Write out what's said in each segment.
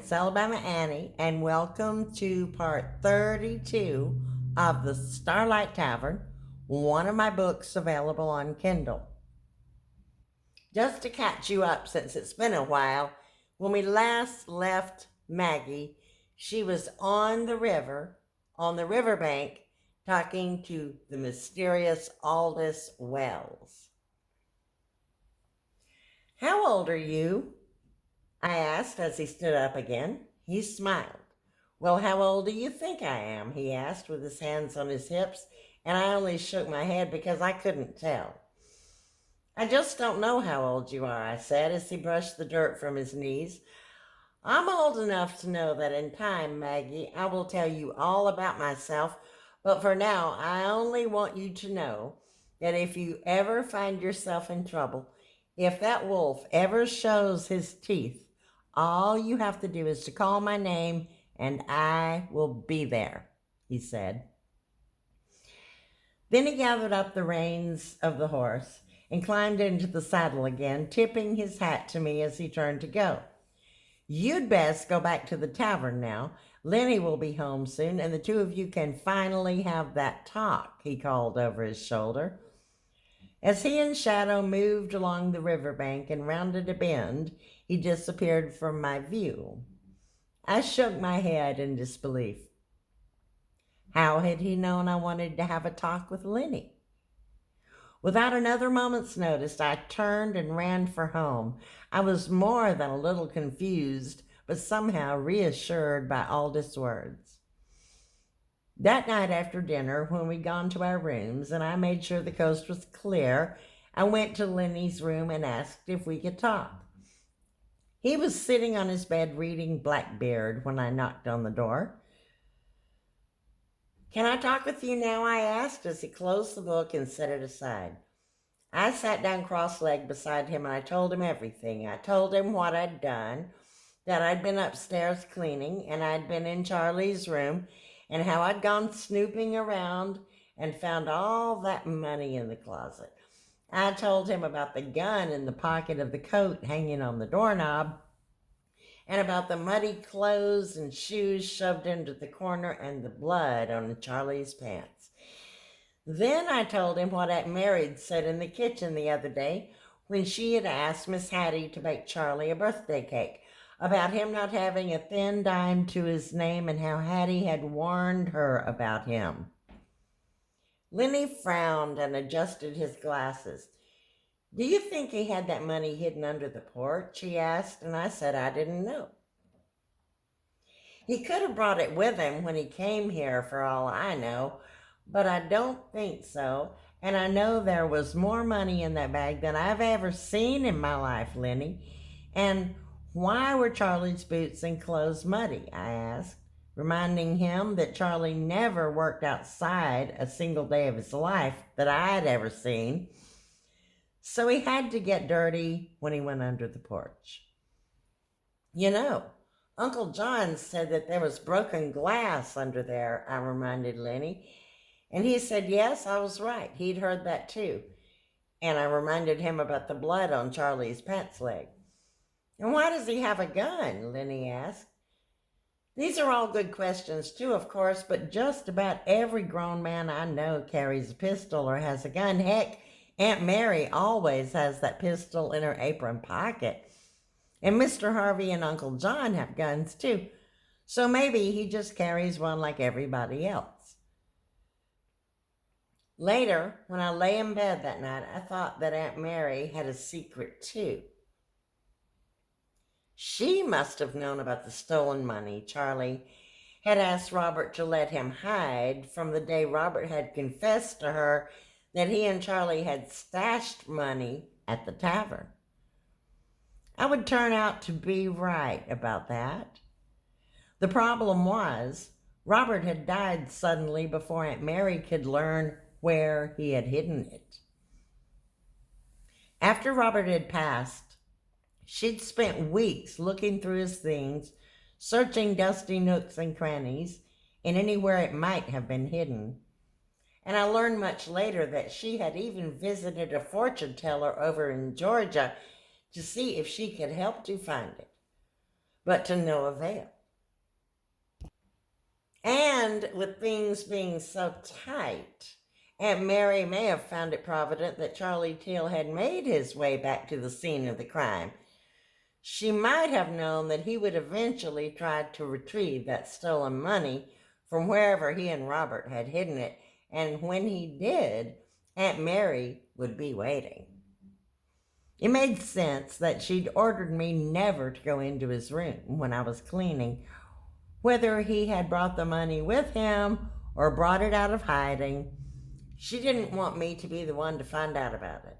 it's Alabama Annie, and welcome to part 32 of the Starlight Tavern, one of my books available on Kindle. Just to catch you up since it's been a while, when we last left Maggie, she was on the riverbank, talking to the mysterious Aldous Wells. How old are you? I asked as he stood up again. He smiled. Well, how old do you think I am? He asked with his hands on his hips, and I only shook my head because I couldn't tell. I just don't know how old you are, I said as he brushed the dirt from his knees. I'm old enough to know that in time, Maggie, I will tell you all about myself, but for now, I only want you to know that if you ever find yourself in trouble, if that wolf ever shows his teeth, all you have to do is to call my name and I will be there, he said. Then he gathered up the reins of the horse and climbed into the saddle again, tipping his hat to me as he turned to go. You'd best go back to the tavern now. Lenny will be home soon, and the two of you can finally have that talk, he called over his shoulder. As he and Shadow moved along the riverbank and rounded a bend, he disappeared from my view. I shook my head in disbelief. How had he known I wanted to have a talk with Lenny? Without another moment's notice, I turned and ran for home. I was more than a little confused, but somehow reassured by Aldous' words. That night after dinner, when we'd gone to our rooms and I made sure the coast was clear, I went to Lenny's room and asked if we could talk. He was sitting on his bed reading Blackbeard when I knocked on the door. Can I talk with you now? I asked as he closed the book and set it aside. I sat down cross-legged beside him and I told him everything. I told him what I'd done, that I'd been upstairs cleaning and I'd been in Charlie's room, and how I'd gone snooping around and found all that money in the closet. I told him about the gun in the pocket of the coat hanging on the doorknob, and about the muddy clothes and shoes shoved into the corner and the blood on Charlie's pants. Then I told him what Aunt Mary said in the kitchen the other day when she had asked Miss Hattie to bake Charlie a birthday cake, about him not having a thin dime to his name and how Hattie had warned her about him. Lenny frowned and adjusted his glasses. Do you think he had that money hidden under the porch? He asked, and I said I didn't know. He could have brought it with him when he came here, for all I know, but I don't think so, and I know there was more money in that bag than I've ever seen in my life, Lenny. And why were Charlie's boots and clothes muddy? I asked, reminding him that Charlie never worked outside a single day of his life that I'd ever seen. So he had to get dirty when he went under the porch. You know, Uncle John said that there was broken glass under there, I reminded Lenny. And he said, yes, I was right. He'd heard that too. And I reminded him about the blood on Charlie's pants leg. And why does he have a gun? Lenny asked. These are all good questions too, of course, but just about every grown man I know carries a pistol or has a gun. Heck, Aunt Mary always has that pistol in her apron pocket. And Mr. Harvey and Uncle John have guns too. So maybe he just carries one like everybody else. Later, when I lay in bed that night, I thought that Aunt Mary had a secret too. She must have known about the stolen money Charlie had asked Robert to let him hide from the day Robert had confessed to her that he and Charlie had stashed money at the tavern. I would turn out to be right about that. The problem was, Robert had died suddenly before Aunt Mary could learn where he had hidden it. After Robert had passed, she'd spent weeks looking through his things, searching dusty nooks and crannies, and anywhere it might have been hidden. And I learned much later that she had even visited a fortune teller over in Georgia to see if she could help to find it. but to no avail. And with things being so tight, Aunt Mary may have found it provident that Charlie Teal had made his way back to the scene of the crime. She might have known that he would eventually try to retrieve that stolen money from wherever he and Robert had hidden it, and when he did, Aunt Mary would be waiting. It made sense that she'd ordered me never to go into his room when I was cleaning, whether he had brought the money with him or brought it out of hiding. She didn't want me to be the one to find out about it.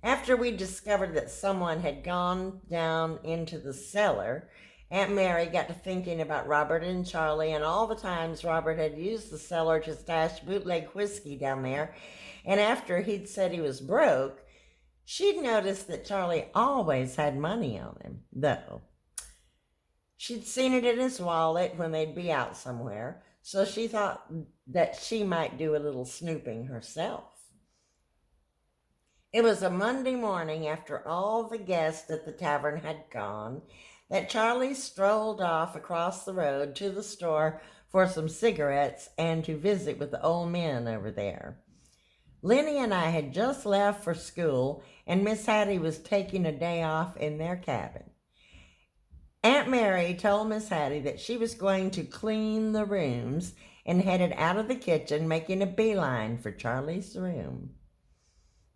After we discovered that someone had gone down into the cellar, Aunt Mary got to thinking about Robert and Charlie and all the times Robert had used the cellar to stash bootleg whiskey down there, and after he'd said he was broke, she'd noticed that Charlie always had money on him, though. She'd seen it in his wallet when they'd be out somewhere, so she thought that she might do a little snooping herself. It was a Monday morning after all the guests at the tavern had gone that Charlie strolled off across the road to the store for some cigarettes and to visit with the old men over there. Lenny and I had just left for school, and Miss Hattie was taking a day off in their cabin. Aunt Mary told Miss Hattie that she was going to clean the rooms and headed out of the kitchen, making a beeline for Charlie's room.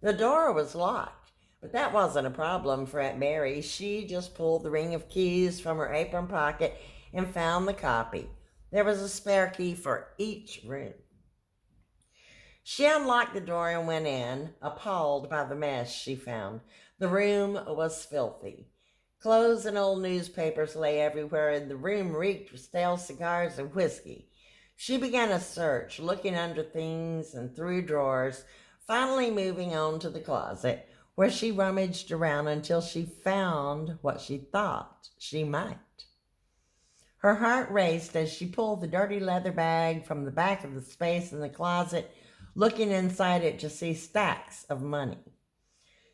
The door was locked, but that wasn't a problem for Aunt Mary. She just pulled the ring of keys from her apron pocket and found the copy. There was a spare key for each room. She unlocked the door and went in, appalled by the mess she found. The room was filthy. Clothes and old newspapers lay everywhere, and the room reeked with stale cigars and whiskey. She began a search, looking under things and through drawers, finally moving on to the closet, where she rummaged around until she found what she thought she might. Her heart raced as she pulled the dirty leather bag from the back of the space in the closet, looking inside it to see stacks of money.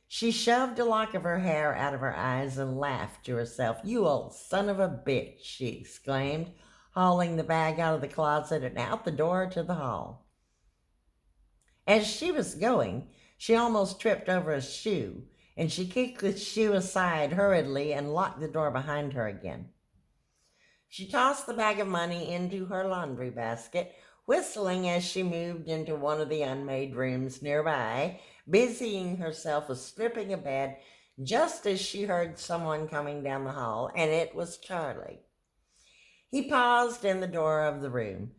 She shoved a lock of her hair out of her eyes and laughed to herself. "You old son of a bitch," she exclaimed, hauling the bag out of the closet and out the door to the hall. As she was going, she almost tripped over a shoe, and she kicked the shoe aside hurriedly and locked the door behind her again. She tossed the bag of money into her laundry basket, whistling as she moved into one of the unmade rooms nearby, busying herself with stripping a bed just as she heard someone coming down the hall, and it was Charlie. He paused in the door of the room.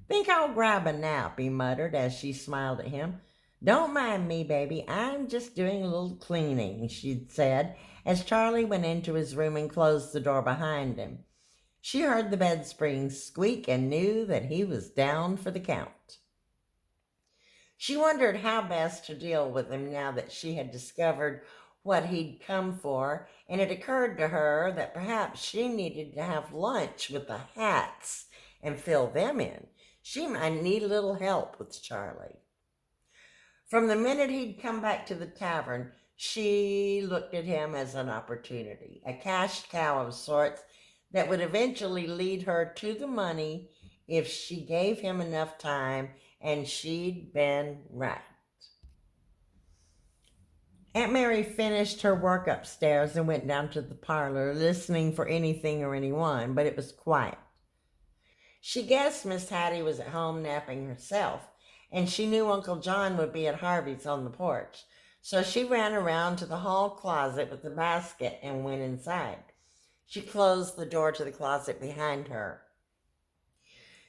"Think I'll grab a nap," he muttered as she smiled at him. "Don't mind me, baby. I'm just doing a little cleaning," she'd said as Charlie went into his room and closed the door behind him. She heard the bed springs squeak and knew that he was down for the count. She wondered how best to deal with him now that she had discovered what he'd come for, and it occurred to her that perhaps she needed to have lunch with the Hats and fill them in. She might need a little help with Charlie. From the minute he'd come back to the tavern, she looked at him as an opportunity, a cash cow of sorts that would eventually lead her to the money if she gave him enough time, and she'd been right. Aunt Mary finished her work upstairs and went down to the parlor, listening for anything or anyone, but it was quiet. She guessed Miss Hattie was at home napping herself, and she knew Uncle John would be at Harvey's on the porch, so she ran around to the hall closet with the basket and went inside. She closed the door to the closet behind her.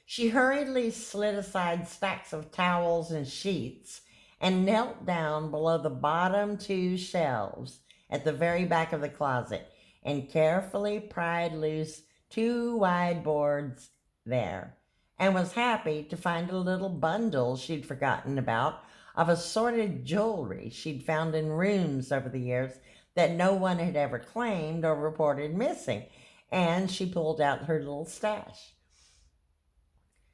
She hurriedly slid aside stacks of towels and sheets and knelt down below the bottom two shelves at the very back of the closet and carefully pried loose two wide boards there, and was happy to find a little bundle she'd forgotten about of assorted jewelry she'd found in rooms over the years that no one had ever claimed or reported missing, and she pulled out her little stash.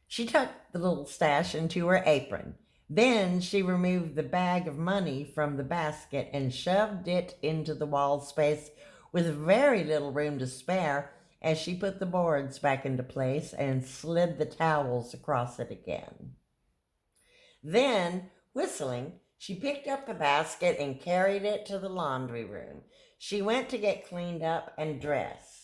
She tucked the little stash into her apron. Then she removed the bag of money from the basket and shoved it into the wall space with very little room to spare as she put the boards back into place and slid the towels across it again. Then, whistling, she picked up the basket and carried it to the laundry room. She went to get cleaned up and dressed.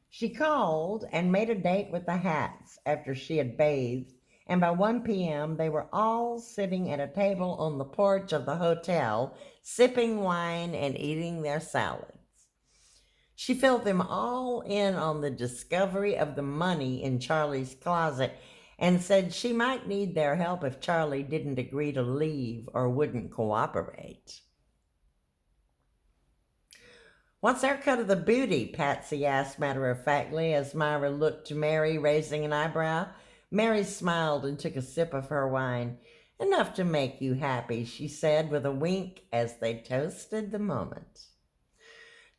She called and made a date with the Hats after she had bathed, and by 1 p.m. they were all sitting at a table on the porch of the hotel, sipping wine and eating their salads. She filled them all in on the discovery of the money in Charlie's closet and said she might need their help if Charlie didn't agree to leave or wouldn't cooperate. "What's our cut of the booty?" Patsy asked matter-of-factly as Myra looked to Mary, raising an eyebrow. Mary smiled and took a sip of her wine. "Enough to make you happy," she said with a wink as they toasted the moment.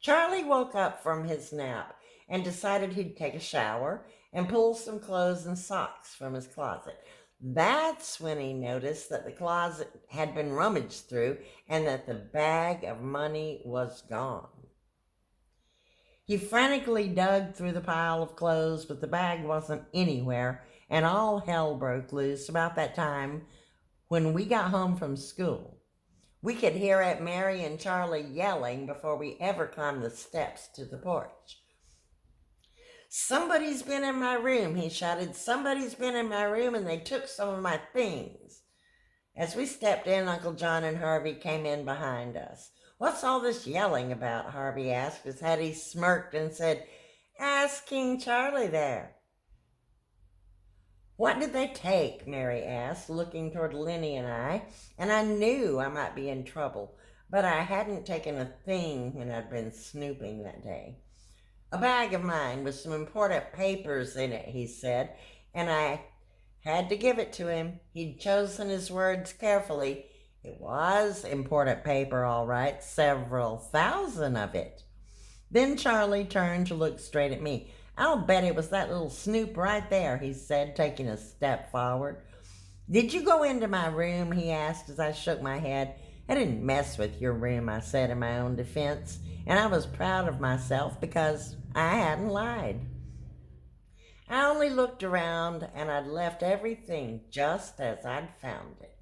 Charlie woke up from his nap and decided he'd take a shower and pull some clothes and socks from his closet. That's when he noticed that the closet had been rummaged through and that the bag of money was gone. He frantically dug through the pile of clothes, but the bag wasn't anywhere, and all hell broke loose about that time when we got home from school. We could hear Aunt Mary and Charlie yelling before we ever climbed the steps to the porch. "Somebody's been in my room," he shouted. "Somebody's been in my room and they took some of my things." As we stepped in, Uncle John and Harvey came in behind us. "What's all this yelling about?" Harvey asked as Hetty smirked and said, "Ask King Charlie there." "What did they take?" Mary asked, looking toward Lenny and I knew I might be in trouble, but I hadn't taken a thing when I'd been snooping that day. "A bag of mine with some important papers in it," he said, and I had to give it to him. He'd chosen his words carefully. It was important paper, all right, several thousand of it. Then Charlie turned to look straight at me. "I'll bet it was that little snoop right there," he said, taking a step forward. "Did you go into my room?" he asked as I shook my head. "I didn't mess with your room," I said in my own defense, and I was proud of myself because I hadn't lied. I only looked around, and I'd left everything just as I'd found it.